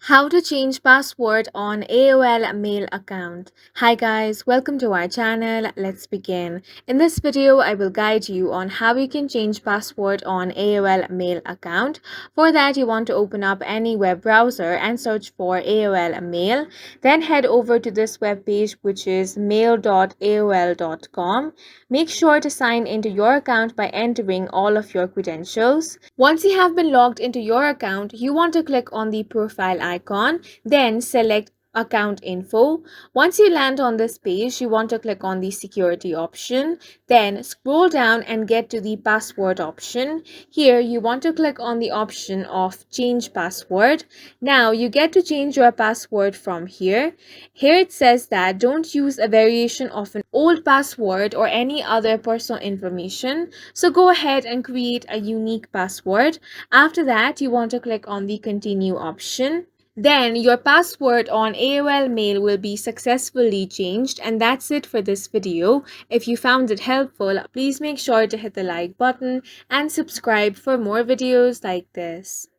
How to change password on AOL Mail account. Hi guys, welcome to our channel. Let's begin. In this video, I will guide you on how you can change password on AOL Mail account. For that, you want to open up any web browser and search for AOL Mail. Then head over to this web page, which is mail.aol.com. Make sure to sign into your account by entering all of your credentials. Once you have been logged into your account, you want to click on the profile icon, then select account info. Once you land on this page, you want to click on the security option, then scroll down and get to the password option. Here you want to click on the option of change password. Now you get to change your password from here. Here it says that don't use a variation of an old password or any other personal information. So go ahead and create a unique password. After that, you want to click on the continue option. Then your password on AOL Mail will be successfully changed, and that's it for this video. If you found it helpful, please make sure to hit the like button and subscribe for more videos like this.